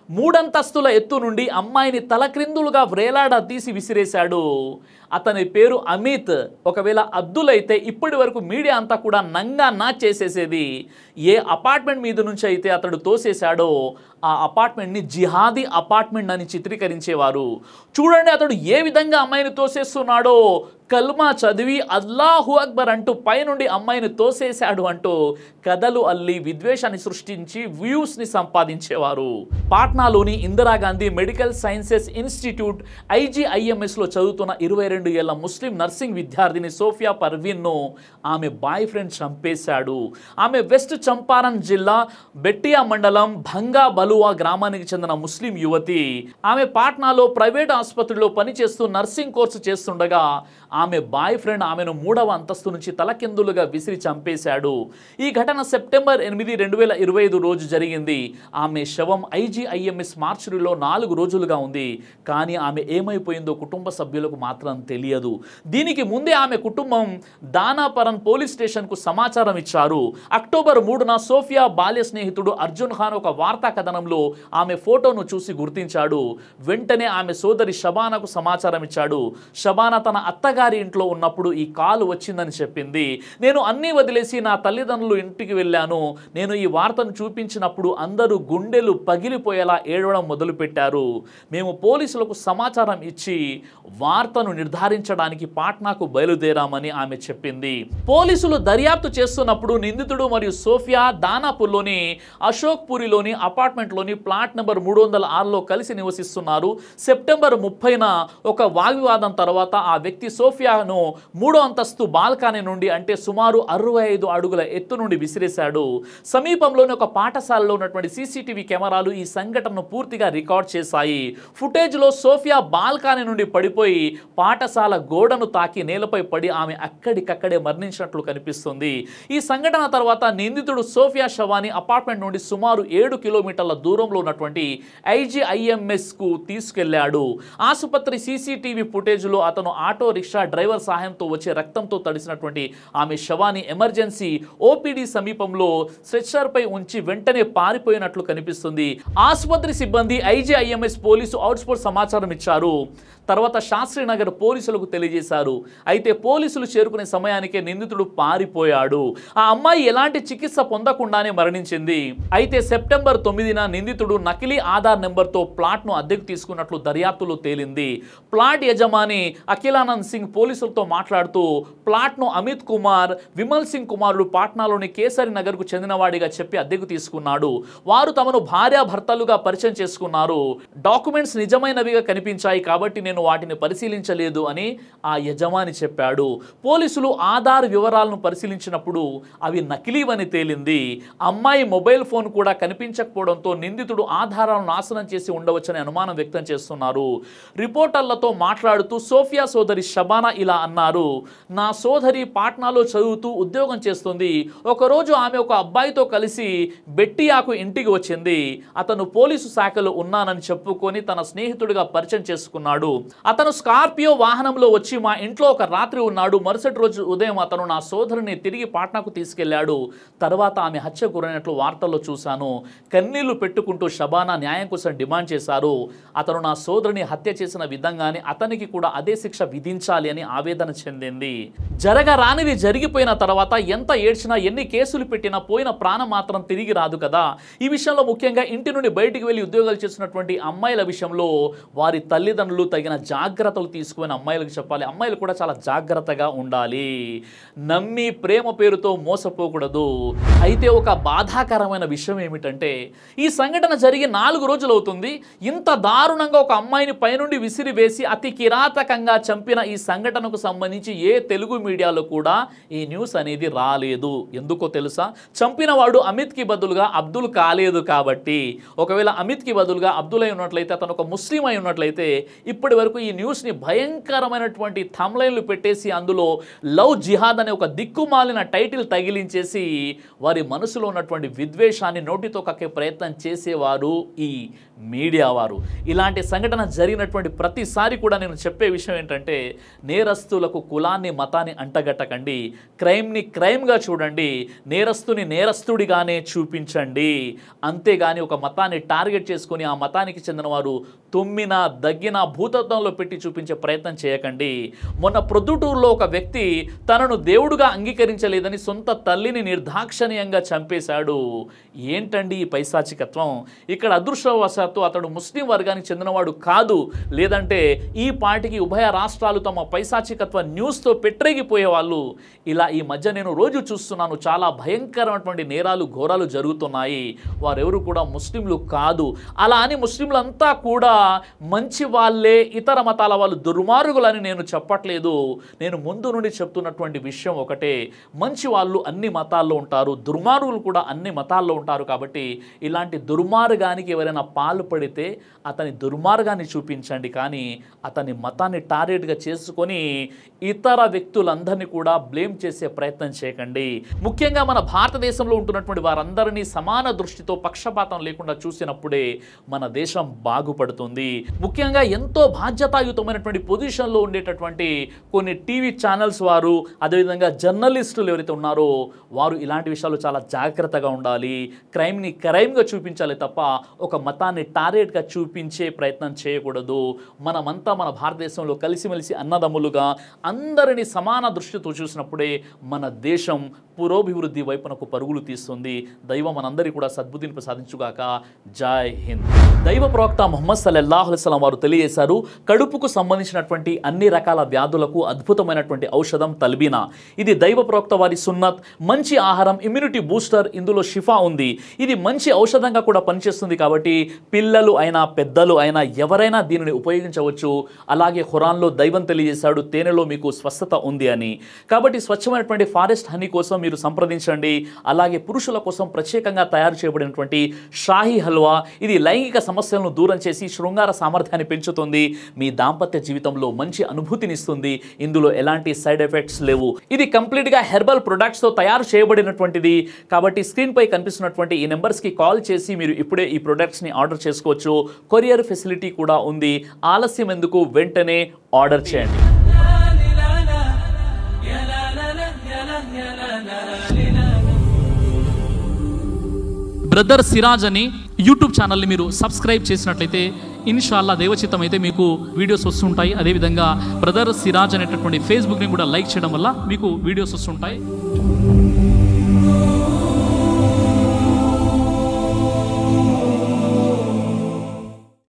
మూడంతస్తుల ఎత్తు నుండి అమ్మాయిని తలక్రిందులుగా వ్రేలాడదీసి విసిరేశాడు. అతని పేరు అమిత్. ఒకవేళ అబ్దుల్ అయితే ఇప్పటి వరకు మీడియా అంతా కూడా నంగా నా చేసేసేది. ఏ అపార్ట్మెంట్ మీద నుంచి అయితే అతడు తోసేశాడో ఆ అపార్ట్మెంట్ని జిహాదీ అపార్ట్మెంట్ అని చిత్రీకరించేవారు. చూడండి అతడు ఏ విధంగా అమ్మాయిని తోసేస్తున్నాడో. కల్మా చదివి అల్లాహు అక్బర్ అంటూ పైనుండి అమ్మాయిని తోసేశాడు అంటూ కథలు అల్లి విద్వేషాన్ని సృష్టించి వ్యూస్ని సంపాదించేవారు. పాట్నాలోని ఇందిరాగాంధీ మెడికల్ సైన్సెస్ ఇన్స్టిట్యూట్ IGIMSలో చదువుతున్న 22 ఏళ్ల ముస్లిం నర్సింగ్ విద్యార్థిని సోఫియా పర్వీన్ను ఆమె బాయ్ ఫ్రెండ్ చంపేశాడు. ఆమె వెస్ట్ చంపారన్ జిల్లా బెట్టియా మండలం భంగా బలువా గ్రామానికి చెందిన ముస్లిం యువతి. ఆమె పాట్నాలో ప్రైవేట్ ఆసుపత్రిలో పనిచేస్తూ నర్సింగ్ కోర్సు చేస్తుండగా ఆమె బాయ్ ఫ్రెండ్ ఆమెను 3వ అంతస్తు నుంచి తలకిందులుగా విసిరి చంపేశాడు. ఈ ఘటన సెప్టెంబర్ 8, 2025 రోజు జరిగింది. ఆమె శవం IGIMS మార్చురీలో 4 రోజులుగా ఉంది. కానీ ఆమె ఏమైపోయిందో కుటుంబ సభ్యులకు మాత్రం తెలియదు. దీనికి ముందే ఆమె కుటుంబం దానాపరన్ పోలీస్ స్టేషన్కు సమాచారం ఇచ్చారు. అక్టోబర్ 3న సోఫియా బాల్య స్నేహితుడు అర్జున్ ఖాన్ ఒక వార్తా కథనంలో ఆమె ఫోటోను చూసి గుర్తించాడు. వెంటనే ఆమె సోదరి షబానాకు సమాచారం ఇచ్చాడు. షబానా తన అత్తగారి ఇంట్లో ఉన్నప్పుడు ఈ కాల్ వచ్చిందని చెప్పింది. నేను అన్నీ వదిలేసి నా తల్లిదండ్రులు ఇంటికి వెళ్ళాను. నేను ఈ వార్తను చూపించినప్పుడు అందరూ గుండెలు పగిలిపోయేలా ఏడవడం మొదలుపెట్టారు. మేము పోలీసులకు సమాచారం ఇచ్చి వార్తను నిర్ధారించడానికి పాట్నాకు బయలుదేరామని ఆమె చెప్పింది. పోలీసులు దర్యాప్తు చేస్తున్నప్పుడు నిందితుడు మరియు సోఫియా దానాపూర్లోని అశోక్పురిలోని అపార్ట్మెంట్లోని ప్లాట్ నెంబర్ 306లో కలిసి నివసిస్తున్నారు. సెప్టెంబర్ 30న ఒక వాగ్వివాదం తర్వాత ఆ వ్యక్తి సోఫియాను 3వ అంతస్తు బాల్కనీ నుండి అంటే సుమారు 65 అడుగుల ఎత్తు నుండి విసిరేశాడు. సమీపంలోని ఒక పాఠశాలలో ఉన్నటువంటి CCTV కెమెరాలు ఈ సంఘటనను పూర్తిగా రికార్డ్ చేశాయి. ఫుటేజ్లో సోఫియా బాల్కనీ నుండి పడిపోయి పాఠశాల గోడను తాకి నేలపై పడి ఆమె అక్కడికక్కడే మరణించినట్లు కనిపిస్తుంది. ఈ సంఘటన తర్వాత నిందితుడు సోఫియా శవాన్ని అపార్ట్మెంట్ నుండి సుమారు 7 కిలోమీటర్ల దూరంలో ఉన్నటువంటి IGIMSకు తీసుకెళ్లాడు. ఆసుపత్రి CCTV ఫుటేజ్లో అతను ఆటో రిక్షా డ్రైవర్ సహాయంతో వచ్చే రక్తంతో తడిసినటువంటి ఆమె శవాన్ని ఎమర్జెన్సీ OPD సమీపంలో స్ట్రెచ్చర్పై ఉంచి వెంటనే పారిపోయినట్లు కనిపిస్తుంది. ఆసుపత్రి సిబ్బంది IGIMS పోలీసు అవుట్స్పోర్ట్ సమాచారం ఇచ్చారు. తర్వాత శాస్త్రీనగర్ పోలీసులకు తెలియజేశారు. అయితే పోలీసులు చేరుకునే సమయానికే నిందితుడు పారిపోయాడు. ఆ అమ్మాయి ఎలాంటి చికిత్స పొందకుండానే మరణించింది. అయితే సెప్టెంబర్ 9న నిందితుడు నకిలీ ఆధార్ నెంబర్తో ప్లాట్ను అద్దెకు తీసుకున్నట్లు దర్యాప్తులో తేలింది. ప్లాట్ యజమాని అఖిలానంద్ సింగ్ పోలీసులతో మాట్లాడుతూ ప్లాట్ను అమిత్ కుమార్, విమల్ సింగ్ కుమారుడు పాట్నాలోని కేసరి నగర్కు చెందినవాడిగా చెప్పి అద్దెకు తీసుకున్నాడు. వారు తమను భార్యాభర్తలుగా పరిచయం చేసుకున్నారు. డాక్యుమెంట్స్ నిజమైనవిగా కనిపించాయి కాబట్టి నేను వాటిని పరిశీలించలేదు అని ఆ యజమాని చెప్పాడు. పోలీసులు ఆధార్ వివరాలను పరిశీలించినప్పుడు అవి నకిలీవని తేలింది. అమ్మాయి మొబైల్ ఫోన్ కూడా కనిపించకపోవడంతో నిందితుడు ఆధారాలను నాశనం చేసి ఉండవచ్చని అనుమానం వ్యక్తం చేస్తున్నారు. రిపోర్టర్లతో మాట్లాడుతూ సోఫియా సోదరి షబానా ఇలా అన్నారు. నా సోదరి పాట్నాలో చదువుతూ ఉద్యోగం చేస్తుంది. ఒకరోజు ఆమె ఒక అబ్బాయితో కలిసి బెట్టియాకు ఇంటికి వచ్చింది. అతను పోలీసు శాఖలో ఉన్నానని చెప్పుకొని తన స్నేహితుడిగా పరిచయం చేసుకున్నాడు. అతను స్కార్పియో వాహనంలో వచ్చి మా ఇంట్లో ఒక రాత్రి ఉన్నాడు. మరుసటి రోజు ఉదయం అతను నా సోదరిని తిరిగి పాట్నాకు తీసుకెళ్లాడు. తర్వాత ఆమె హత్య గురైనట్లు వార్తల్లో చూశాను. కన్నీళ్లు పెట్టుకుంటూ షబానా న్యాయం కోసం డిమాండ్ చేశారు. అతను నా సోదరిని హత్య చేసిన విధంగానే అతనికి కూడా అదే శిక్ష విధించాలి అని ఆవేదన చెందింది. జరగరానిది జరిగిపోయిన తర్వాత ఎంత ఏడ్చినా ఎన్ని కేసులు పెట్టినా పోయిన ప్రాణం మాత్రం తిరిగి రాదు కదా. ఈ విషయంలో ముఖ్యంగా ఇంటి నుండి బయటికి వెళ్ళి ఉద్యోగాలు చేస్తున్నటువంటి అమ్మాయిల విషయంలో వారి తల్లిదండ్రులు తగిన జాగ్రత్తలు తీసుకుని అమ్మాయిలకు చెప్పాలి. అమ్మాయిలు కూడా చాలా జాగ్రత్తగా ఉండాలి. నమ్మి ప్రేమ పేరుతో మోసపోకూడదు. అయితే ఒక బాధాకరమైన విషయం ఏమిటంటే ఈ సంఘటన జరిగి 4 రోజులు అవుతుంది. ఇంత దారుణంగా ఒక అమ్మాయిని పైనుండి విసిరివేసి అతి కిరాతకంగా చంపిన ఈ సంఘటనకు సంబంధించి ఏ తెలుగు మీడియాలో కూడా ఈ న్యూస్ అనేది రాలేదు. ఎందుకో తెలుసా? చంపిన వాడు అమిత్కి బదులుగా అబ్దుల్ కాలేదు కాబట్టి. ఒకవేళ అమిత్కి బదులుగా అబ్దుల్ అయి ఉన్నట్లయితే, అతను ఒక ముస్లిం అయి ఉన్నట్లయితే ఇప్పటి వరకు ఈ న్యూస్ని భయంకరమైనటువంటి థంబ్లైన్లు పెట్టేసి అందులో లవ్ జిహాద్ అనే ఒక దిక్కుమాలిన టైటిల్ తగిలించేసి వారి మనసులో ఉన్నటువంటి విద్వేషాన్ని నోటితో కక్కే ప్రయత్నం చేసేవారు ఈ మీడియా వారు. ఇలాంటి సంఘటన జరిగినటువంటి ప్రతిసారి కూడా నేను చెప్పే విషయం ఏంటంటే నేరస్తులకు కులాన్ని మతాన్ని అంటగట్టకండి, క్రైమ్ని క్రైమ్గా చూడండి, నేరస్తుని నేరస్తుడిగానే చూపించండి. అంతేగాని ఒక మతాన్ని టార్గెట్ చేసుకొని ఆ మతానికి చెందిన వారు తుమ్మిన దగ్గిన భూతత్వంలో పెట్టి చూపించే ప్రయత్నం చేయకండి. మొన్న ప్రొద్దుటూరులో ఒక వ్యక్తి తనను దేవుడుగా అంగీకరించలేదని సొంత తల్లిని నిర్దాక్షణీయంగా చంపేశాడు. ఏంటండి ఈ పైశాచికత్వం? ఇక్కడ అదృష్టవశాత్తు అతడు ముస్లిం వర్గానికి చెందినవాడు కాదు, లేదంటే ఈ పార్టీకి ఉభయ రాష్ట్రాలు తమ పైశాచికత్వ న్యూస్తో పెట్టరేగిపోయేవాళ్ళు. ఇలా ఈ మధ్య నేను రోజు చూస్తున్నాను, చాలా భయంకరమైనటువంటి నేరాలు ఘోరాలు జరుగుతున్నాయి. వారెవరు కూడా ముస్లింలు కాదు. అలా అని ముస్లింలంతా కూడా మంచి వాళ్ళే, ఇతర మతాల వాళ్ళు దుర్మార్గులని నేను చెప్పట్లేదు. నేను ముందు నుండి చెప్తున్నటువంటి విషయం ఒకటే, మంచి వాళ్ళు అన్ని మతాల్లో ఉంటారు, దుర్మార్గులు కూడా అన్ని మతాల్లో ఉంటారు. కాబట్టి ఇలాంటి దుర్మార్గానికి ఎవరైనా పాల్పడితే అతని దుర్మార్గాన్ని చూపించండి, కానీ అతని మతాన్ని టార్గెట్గా చేసుకొని ఇతర వ్యక్తులందరినీ కూడా బ్లేమ్ చేసే ప్రయత్నం చేయకండి. ముఖ్యంగా మన భారతదేశంలో ఉంటున్నటువంటి వారందరినీ సమాన దృష్టితో పక్షపాతం లేకుండా చూసినప్పుడే మన దేశం బాగుపడుతుంది. ముఖ్యంగా ఎంతో బాధ్యతాయుతమైనటువంటి పొజిషన్లో ఉండేటటువంటి కొన్ని టీవీ ఛానల్స్ వారు, అదేవిధంగా జర్నలిస్టులు ఎవరైతే ఉన్నారో వారు ఇలాంటి విషయాలు చాలా జాగ్రత్తగా ఉండాలి. క్రైమ్ని క్రైమ్గా చూపించాలి తప్ప ఒక మతాన్ని టార్గెట్గా చూపించే ప్రయత్నం చేయకూడదు. మనమంతా మన భారతదేశంలో కలిసిమెలిసి అన్నదమ్ములుగా అందరినీ సమాన దృష్టితో చూసినప్పుడే మన దేశం పురోభివృద్ధి వైపునకు పరుగులు తీస్తుంది. దైవం మనందరికీ కూడా సద్బుద్ధిని ప్రసాదించుగాక. జై హింద్. దైవ ప్రవక్త ముహమ్మద్ సల్లల్లాహు అలైహి వసల్లం వారు తెలియజేశారు, కడుపుకు సంబంధించినటువంటి అన్ని రకాల వ్యాధులకు అద్భుతమైనటువంటి ఔషధం తల్బీనా. ఇది దైవ ప్రవక్త వారి సున్నత్. మంచి ఆహారం, ఇమ్యూనిటీ బూస్టర్, ఇందులో షిఫా ఉంది. ఇది మంచి ఔషధంగా కూడా పనిచేస్తుంది. కాబట్టి పిల్లలు అయినా పెద్దలు అయినా ఎవరైనా దీనిని ఉపయోగించవచ్చు. అలాగే ఖురాన్లో దైవం తెలియజేశాడు, తేనెలో మీకు స్వస్థత ఉంది అని. కాబట్టి స్వచ్ఛమైనటువంటి ఫారెస్ట్ హనీ కోసం మీరు సంప్రదించండి. అలాగే పురుషుల కోసం ప్రత్యేకంగా తయారు చేయబడినటువంటి షాహీ హల్వా, ఇది లైంగిక సమస్యలను దూరం చేసి శృంగార సామర్థ్యాన్ని పెంచుతుంది. మీ దాంపత్య జీవితంలో మంచి అనుభూతినిస్తుంది. ఇందులో ఎలాంటి సైడ్ ఎఫెక్ట్స్ లేవు. ఇది కంప్లీట్గా హెర్బల్ ప్రొడక్ట్స్తో తయారు చేయబడినటువంటిది. కాబట్టి స్క్రీన్పై కనిపిస్తున్నటువంటి ఈ నెంబర్స్కి కాల్ చేసి మీరు ఇప్పుడే ఈ ప్రొడక్ట్స్ని ఆర్డర్ చేసుకోవచ్చు. కొరియర్ ఫెసిలిటీ కూడా ఉంది. ఆలస్యం ఎందుకు, వెంటనే ఆర్డర్ చేయండి. బ్రదర్ సిరాజ్ అని యూట్యూబ్ ఛానల్ని మీరు సబ్స్క్రైబ్ చేసినట్లయితే ఇన్షాల్లా దైవచిత్తం అయితే మీకు వీడియోస్ వస్తుంటాయి. అదేవిధంగా బ్రదర్ సిరాజ్ అనేటటువంటి ఫేస్బుక్ని కూడా లైక్ చేయడం వల్ల మీకు వీడియోస్ వస్తుంటాయి.